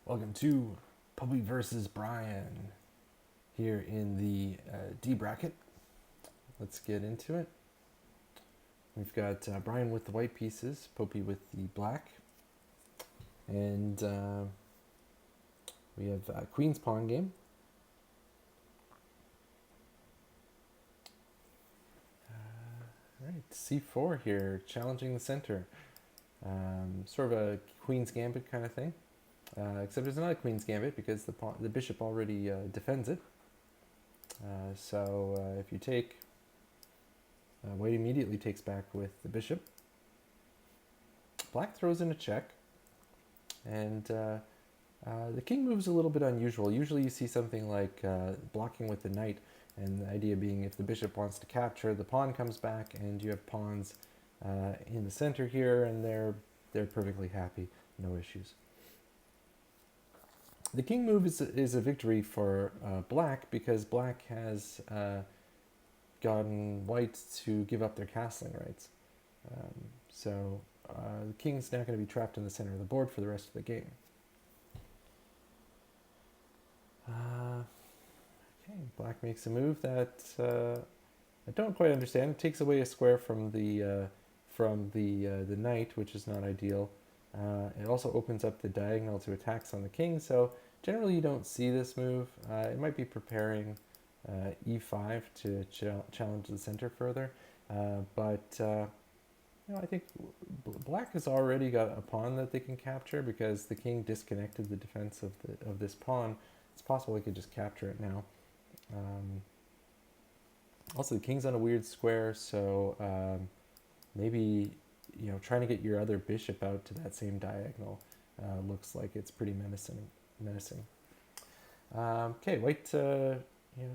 Welcome to Popey versus Brian here in the D bracket. Let's get into it. We've got Brian with the white pieces, Popey with the black, and we have Queen's Pawn game. All right, C4 here, challenging the center. Sort of a Queen's Gambit kind of thing. Except it's not a Queen's Gambit because the bishop already defends it. So if you take, white immediately takes back with the bishop. Black throws in a check, and the king moves a little bit unusual. Usually you see something like blocking with the knight, and the idea being if the bishop wants to capture, the pawn comes back, and you have pawns in the center here, and they're perfectly happy, no issues. The king move is a victory for black because black has gotten white to give up their castling rights. So the king's now going to be trapped in the center of the board for the rest of the game. Okay, black makes a move that I don't quite understand. It takes away a square from the knight, which is not ideal. It also opens up the diagonal to attacks on the king, so generally you don't see this move. It might be preparing e5 to challenge the center further, but I think black has already got a pawn that they can capture because the king disconnected the defense of this pawn. It's possible he could just capture it now. Also, the king's on a weird square, so maybe trying to get your other bishop out to that same diagonal looks like it's pretty menacing. Okay, white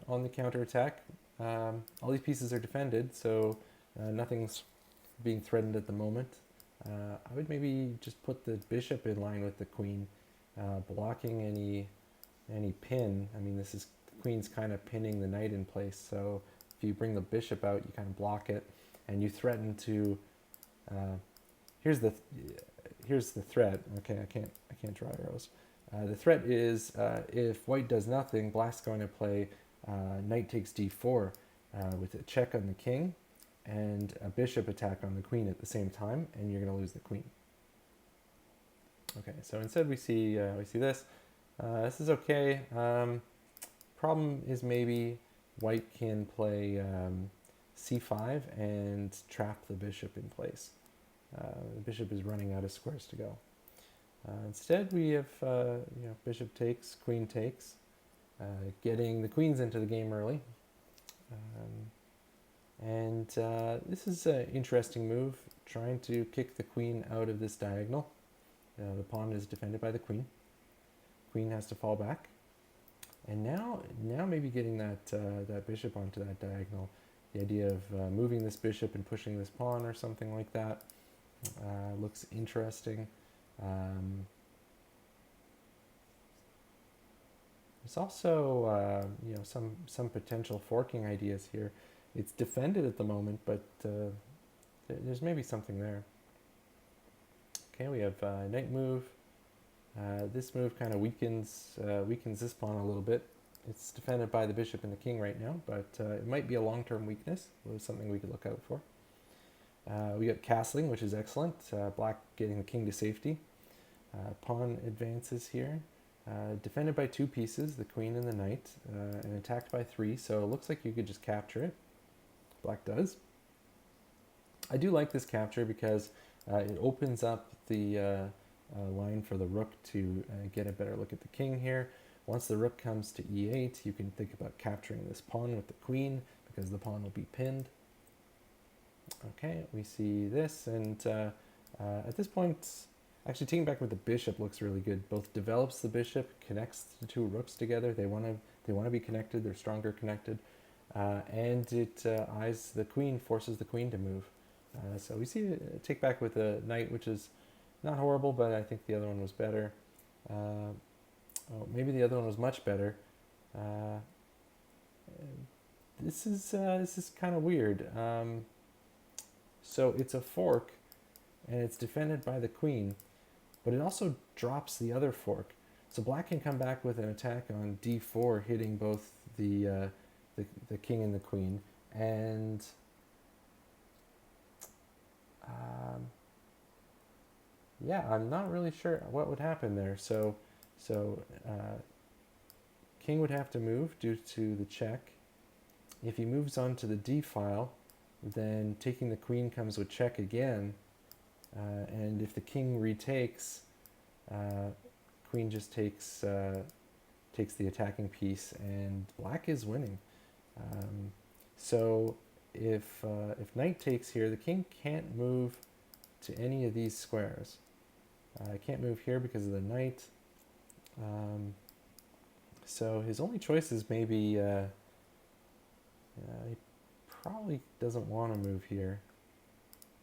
on the counterattack. All these pieces are defended, so nothing's being threatened at the moment. I would maybe just put the bishop in line with the queen, blocking any pin. I mean, this is the queen's kind of pinning the knight in place, so if you bring the bishop out, you kind of block it, and you threaten to. Here's the threat. Okay, I can't draw arrows. The threat is if white does nothing, black's going to play knight takes d4 with a check on the king and a bishop attack on the queen at the same time, and you're going to lose the queen. Okay, so instead we see this. This is okay. Problem is maybe white can play c5 and trap the bishop in place. The bishop is running out of squares to go. Instead, we have bishop takes, queen takes, getting the queens into the game early. This is an interesting move, trying to kick the queen out of this diagonal. The pawn is defended by the queen. Queen has to fall back. And now maybe getting that bishop onto that diagonal. The idea of moving this bishop and pushing this pawn or something like that looks interesting. There's also some potential forking ideas here. It's defended at the moment, but there's maybe something there. Okay, we have knight move. This move kind of weakens this pawn a little bit. It's defended by the bishop and the king right now, but it might be a long-term weakness. It's something we could look out for. We got castling, which is excellent. Black getting the king to safety. Pawn advances here. Defended by two pieces, the queen and the knight, and attacked by three, so it looks like you could just capture it. Black does. I do like this capture because it opens up the line for the rook to get a better look at the king here. Once the rook comes to e8, you can think about capturing this pawn with the queen because the pawn will be pinned. Okay, we see this, and at this point, actually taking back with the bishop looks really good. Both develops the bishop, connects the two rooks together. They want to be connected. They're stronger connected, and it eyes the queen, forces the queen to move. So we see a take back with the knight, which is not horrible, but I think the other one was better. Maybe the other one was much better. This is kind of weird. So it's a fork, and it's defended by the queen, but it also drops the other fork. So black can come back with an attack on d4, hitting both the king and the queen. And um, yeah, I'm not really sure what would happen there. So king would have to move due to the check. If he moves on to the d file, then taking the queen comes with check again. And if the king retakes, queen just takes the attacking piece, and black is winning. So if knight takes here, the king can't move to any of these squares. I can't move here because of the knight. So his only choice is maybe he probably doesn't want to move here.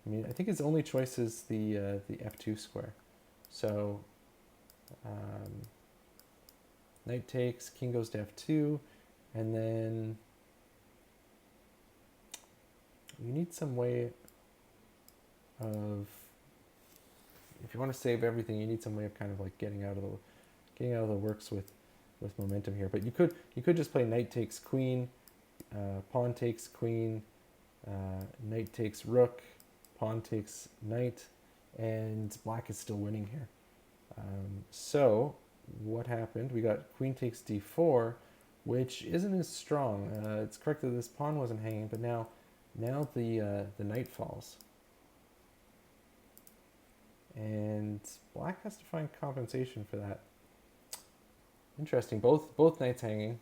I mean, I think his only choice is the f2 square. So knight takes, king goes to f2, and then you need some way of, if you want to save everything, you need some way of kind of like getting out of the works with momentum here. But you could just play knight takes queen, pawn takes queen, knight takes rook, pawn takes knight, and black is still winning here. So what happened? We got queen takes d4, which isn't as strong. It's correct that this pawn wasn't hanging, but now the knight falls, and black has to find compensation for that. Interesting. Both knights hanging.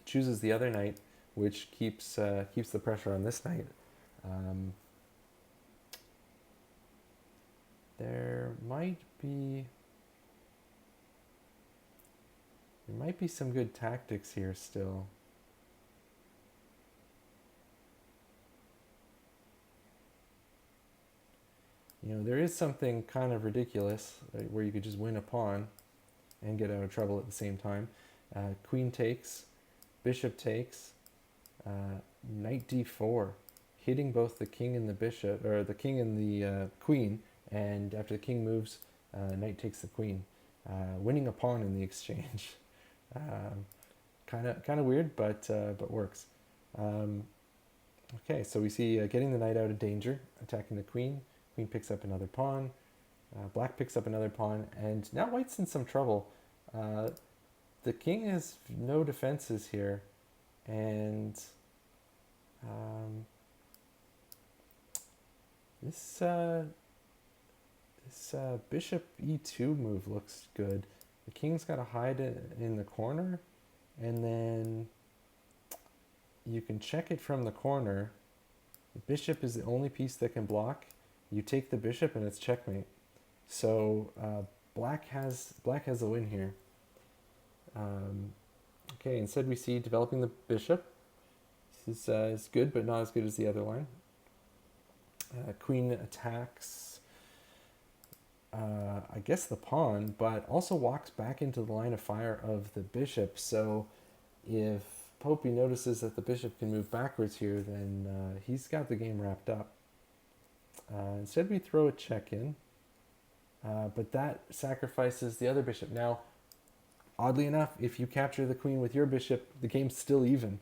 Chooses the other knight, which keeps the pressure on this knight. There might be some good tactics here still. You know, there is something kind of ridiculous where you could just win a pawn and get out of trouble at the same time. Queen takes, bishop takes, knight d4, hitting both the king and the bishop, or the king and the queen, and after the king moves, knight takes the queen, winning a pawn in the exchange. Kind of weird, but works. Okay, so we see getting the knight out of danger, attacking the queen. Queen picks up another pawn. Black picks up another pawn, and now white's in some trouble. The king has no defenses here, and this bishop e2 move looks good. The king's got to hide it in the corner, and then you can check it from the corner. The bishop is the only piece that can block. You take the bishop, and it's checkmate. So black has the win here. Okay, instead we see developing the bishop. This is good, but not as good as the other line. Queen attacks, I guess, the pawn, but also walks back into the line of fire of the bishop. So if Popey notices that the bishop can move backwards here, then he's got the game wrapped up. Instead we throw a check in, but that sacrifices the other bishop. Now, oddly enough, if you capture the queen with your bishop, the game's still even.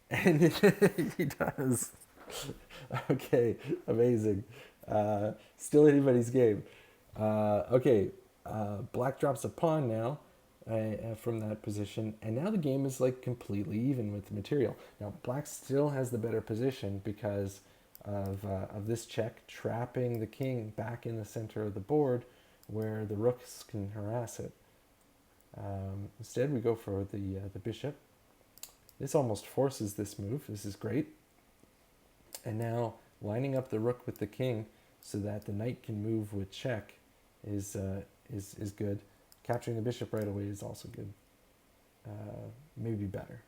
And he does. Okay, amazing. Still anybody's game. Okay, black drops a pawn now from that position, and now the game is like completely even with the material. Now, black still has the better position because of this check trapping the king back in the center of the board where the rooks can harass it. Instead, we go for the bishop. This almost forces this move. This is great. And now lining up the rook with the king so that the knight can move with check is good. Capturing the bishop right away is also good. Maybe better.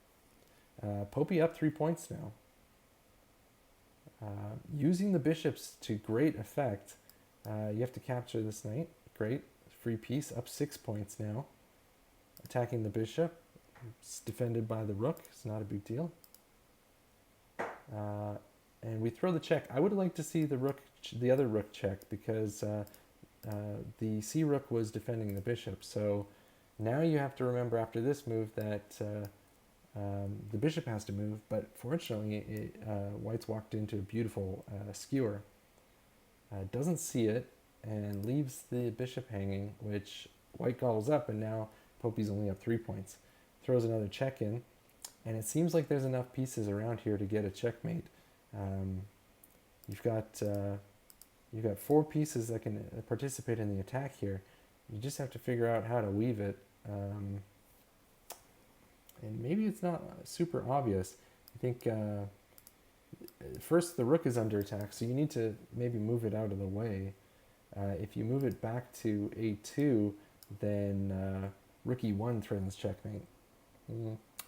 Popey up 3 points now. Using the bishops to great effect. You have to capture this knight. Great. Free piece. Up 6 points now. Attacking the bishop. It's defended by the rook. It's not a big deal. And we throw the check. I would like to see the other rook check because the c rook was defending the bishop. So now you have to remember after this move that the bishop has to move, but fortunately White's walked into a beautiful skewer. Doesn't see it and leaves the bishop hanging, which White gobbles up, and now Popey's only up 3 points. Throws another check in, and it seems like there's enough pieces around here to get a checkmate. You've got 4 pieces that can participate in the attack here. You just have to figure out how to weave it. And maybe it's not super obvious. I think first the rook is under attack, so you need to maybe move it out of the way. If you move it back to a2, then rook e1 threatens checkmate.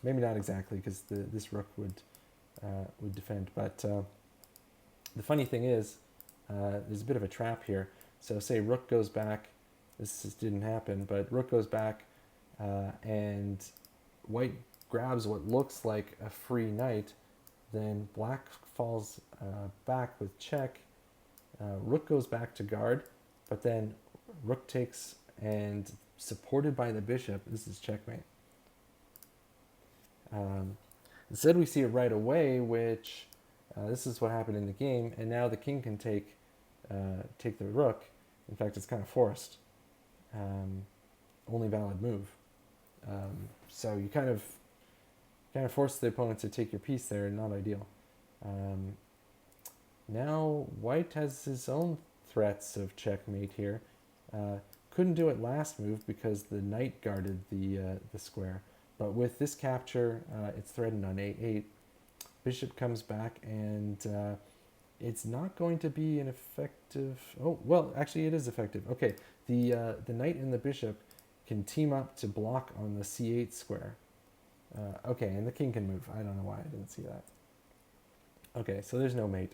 Maybe not exactly, because this rook would defend. But the funny thing is, there's a bit of a trap here. So say rook goes back. This just didn't happen, but rook goes back, and White grabs what looks like a free knight. Then Black falls back with check. Rook goes back to guard, but then Rook takes, and supported by the bishop, this is checkmate. Instead we see it right away, which this is what happened in the game, and now the king can take the rook. In fact, it's kind of forced. Only valid move. So you kind of force the opponent to take your piece there, not ideal. Now White has his own threats of checkmate here. Couldn't do it last move because the knight guarded the square. But with this capture, it's threatened on a8. Bishop comes back, and it's not going to be an effective... Oh, well, actually it is effective. Okay, the knight and the bishop can team up to block on the c8 square. Okay, and the king can move. I don't know why I didn't see that. Okay, so there's no mate.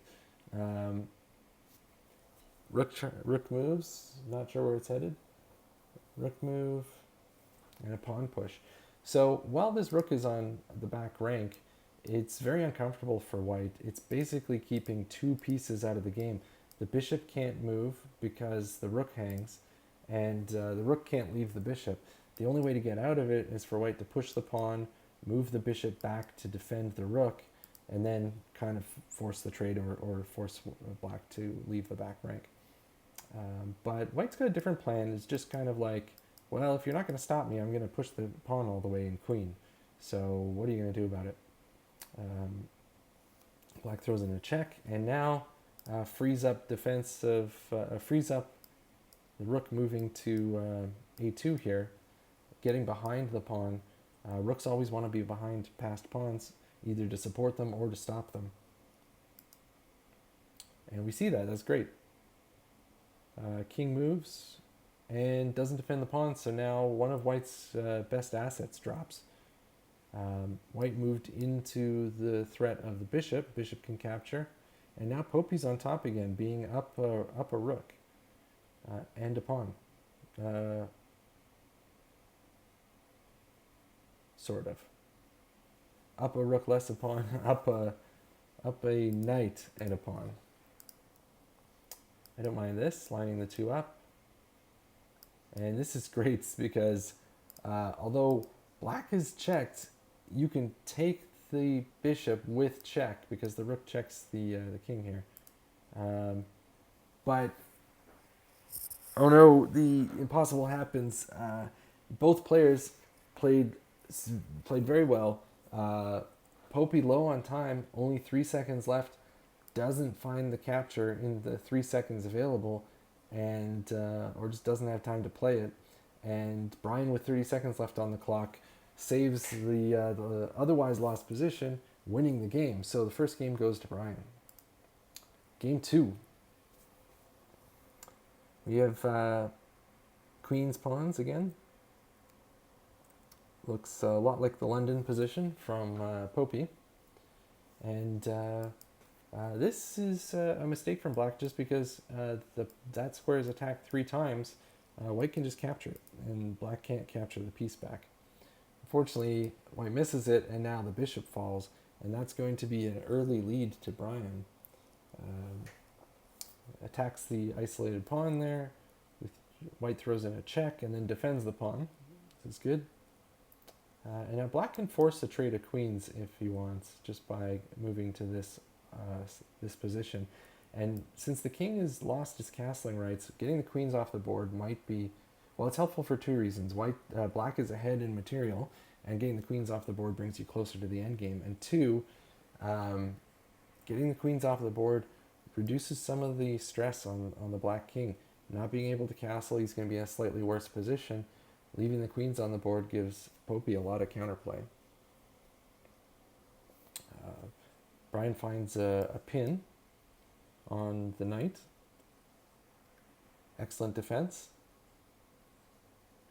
Rook moves. Not sure where it's headed. Rook move and a pawn push. So while this rook is on the back rank, it's very uncomfortable for White. It's basically keeping 2 pieces out of the game. The bishop can't move because the rook hangs, and the rook can't leave the bishop. The only way to get out of it is for White to push the pawn, move the bishop back to defend the rook, and then kind of force the trade or force Black to leave the back rank. But White's got a different plan. It's just kind of like, well, if you're not going to stop me, I'm going to push the pawn all the way in queen. So what are you going to do about it? Black throws in a check, and now frees up frees up the rook moving to a2 here, getting behind the pawn. Rooks always want to be behind passed pawns, either to support them or to stop them. And we see that. That's great. King moves and doesn't defend the pawn, so now one of White's best assets drops. White moved into the threat of the bishop. Bishop can capture. And now Popey's on top again, being up a rook and a pawn. Sort of. Up a rook, less a pawn. up a knight and a pawn. I don't mind this, lining the 2 up. And this is great because although Black is checked, you can take the bishop with check because the rook checks the king here. But oh no, the impossible happens. Both players played very well. Popey low on time, only 3 seconds left, doesn't find the capture in the 3 seconds available, and or just doesn't have time to play it. And Brian, with 30 seconds left on the clock, saves the otherwise lost position, winning the game. So the first game goes to Brian. Game 2. We have queen's pawns again. Looks a lot like the London position from Popey. And this is a mistake from Black just because that square is attacked 3 times. White can just capture it, and Black can't capture the piece back. Unfortunately, White misses it, and now the bishop falls, and that's going to be an early lead to Brian. Attacks the isolated pawn there with white throws in a check and then defends the pawn. This is good. And now black can force a trade of queens if he wants, just by moving to this position. And since the king has lost his castling rights, getting the queens off the board might be, well, it's helpful for two reasons. Black is ahead in material, and getting the queens off the board brings you closer to the endgame. And two, getting the queens off the board reduces some of the stress on the black king. Not being able to castle, he's going to be in a slightly worse position. Leaving the queens on the board gives Popey a lot of counterplay. Brian finds a pin on the knight. Excellent defense.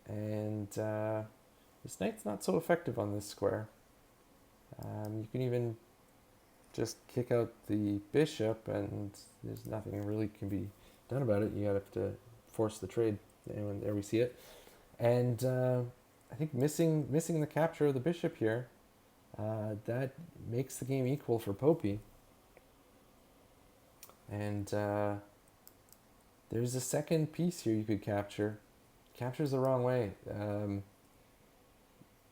And this knight's not so effective on this square. You can even just kick out the bishop and there's nothing really can be done about it. You have to force the trade. And there we see it. And I think missing the capture of the bishop here, that makes the game equal for Popey. And there's a second piece here you could capture. Captures the wrong way.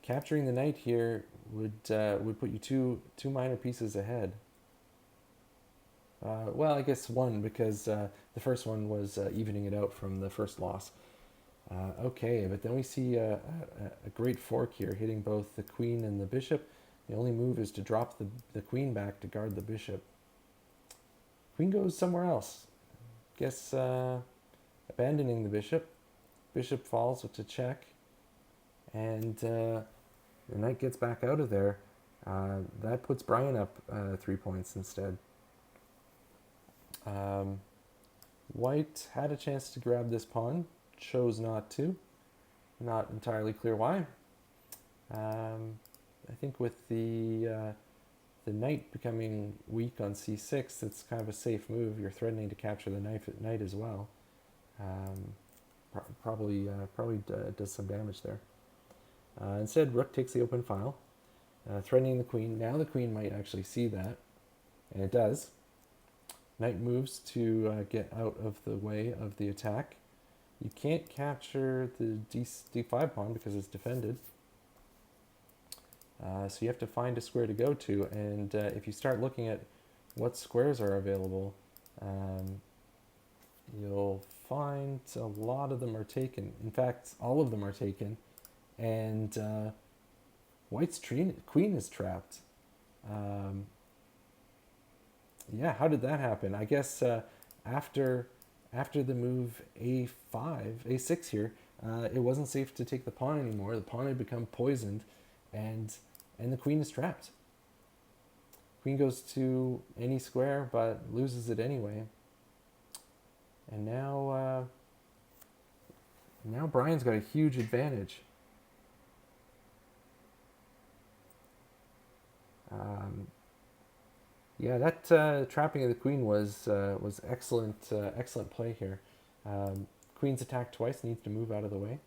Capturing the knight here would put you two minor pieces ahead. Well, I guess one, because the first one was evening it out from the first loss. Okay, but then we see a great fork here, hitting both the queen and the bishop. The only move is to drop the queen back to guard the bishop. Queen goes somewhere else. Guess abandoning the bishop. Bishop falls with a check. And the knight gets back out of there. That puts Brian up 3 points instead. White had a chance to grab this pawn. Chose not to. Not entirely clear why. I think with the knight becoming weak on c6, it's kind of a safe move. You're threatening to capture the knight as well. Probably does some damage there. Instead, rook takes the open file, threatening the queen. Now the queen might actually see that, and it does. Knight moves to get out of the way of the attack. You can't capture the d5 pawn because it's defended. So you have to find a square to go to, and if you start looking at what squares are available, you'll find a lot of them are taken. In fact, all of them are taken, and White's queen is trapped. Yeah, how did that happen? I guess after the move a6 here, it wasn't safe to take the pawn anymore. The pawn had become poisoned, and the queen is trapped. Queen goes to any square, but loses it anyway. And now Brian's got a huge advantage. Yeah, that trapping of the queen was excellent. Excellent play here. Queen's attacked twice, needs to move out of the way.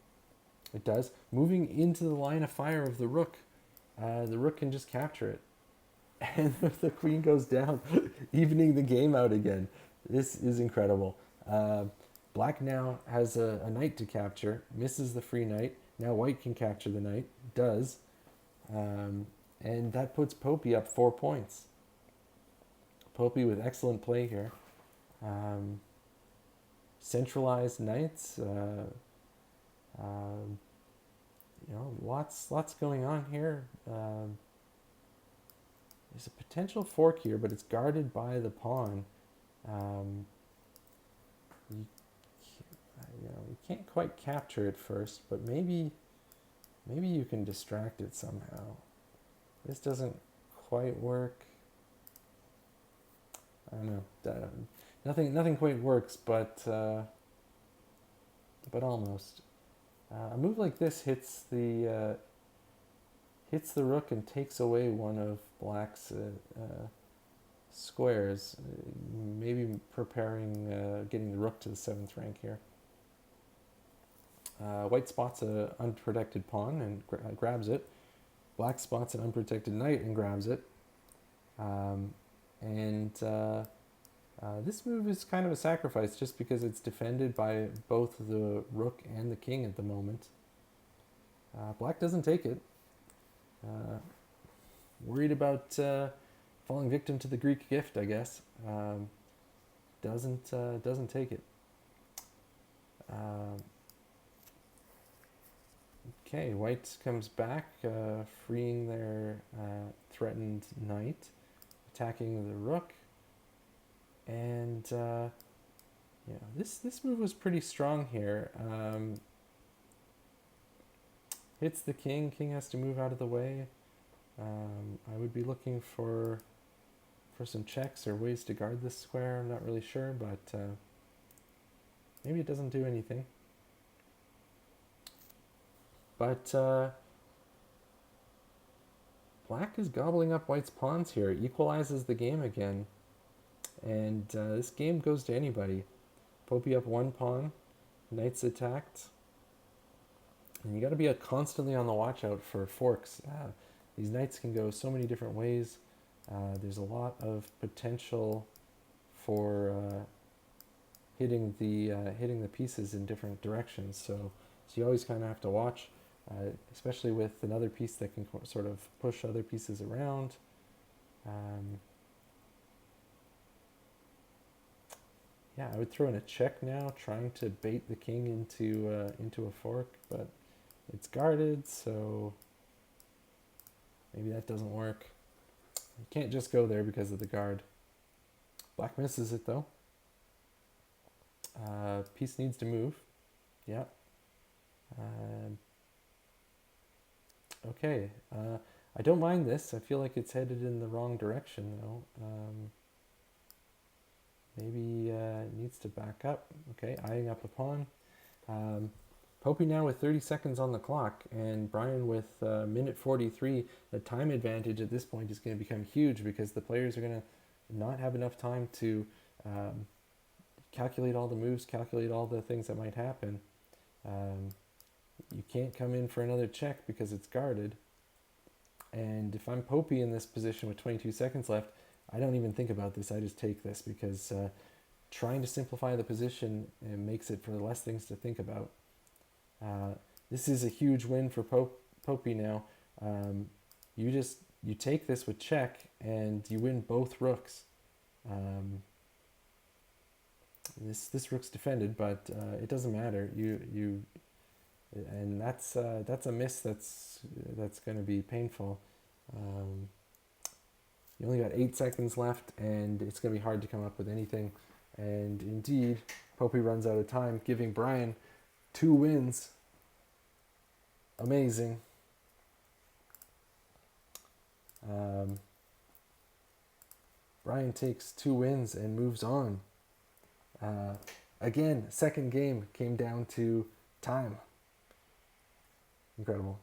It does. Moving into the line of fire of the rook. The rook can just capture it. And the queen goes down, evening the game out again. This is incredible. Black now has a knight to capture, misses the free knight. Now white can capture the knight, does. And that puts Popey up 4 points. Popey with excellent play here. Centralized knights. Lots going on here. There's a potential fork here, but it's guarded by the pawn. You can't quite capture it first, but maybe you can distract it somehow. This doesn't quite work. I don't know. Nothing quite works, but almost. A move like this hits the rook and takes away one of Black's squares, maybe preparing getting the rook to the 7th rank here. White spots an unprotected pawn and grabs it. Black spots an unprotected knight and grabs it. And This move is kind of a sacrifice just because it's defended by both the rook and the king at the moment. Black doesn't take it. Worried about falling victim to the Greek gift, I guess. Doesn't take it. Okay, white comes back, freeing their threatened knight, attacking the rook, and yeah, this move was pretty strong here. Hits the king. King has to move out of the way. I would be looking for some checks or ways to guard this square. I'm not really sure, but maybe it doesn't do anything. But black is gobbling up white's pawns here, equalizes the game again, and this game goes to anybody. Popey up one pawn, knight's attacked, and you got to be constantly on the watch out for forks. These knights can go so many different ways. There's a lot of potential for hitting the pieces in different directions. So you always kind of have to watch, especially with another piece that can sort of push other pieces around. Yeah, I would throw in a check now, trying to bait the king into a fork, but it's guarded, so maybe that doesn't work. You can't just go there because of the guard. Black misses it though. Piece needs to move. Yeah. Okay. I don't mind this. I feel like it's headed in the wrong direction though. Maybe it needs to back up. Okay, eyeing up a pawn. Popey now with 30 seconds on the clock, and Brian with minute 43. The time advantage at this point is going to become huge because the players are going to not have enough time to calculate all the moves, calculate all the things that might happen. You can't come in for another check because it's guarded. And if I'm Popey in this position with 22 seconds left, I don't even think about this. I just take this because trying to simplify the position makes it for less things to think about. This is a huge win for Popey now. You take this with check and you win both rooks. This rook's defended, but it doesn't matter. And that's a miss. That's going to be painful. You only got 8 seconds left, and it's going to be hard to come up with anything. And indeed, Popey runs out of time, giving Brian 2 wins. Amazing. Brian takes 2 wins and moves on. Again, second game came down to time. Incredible.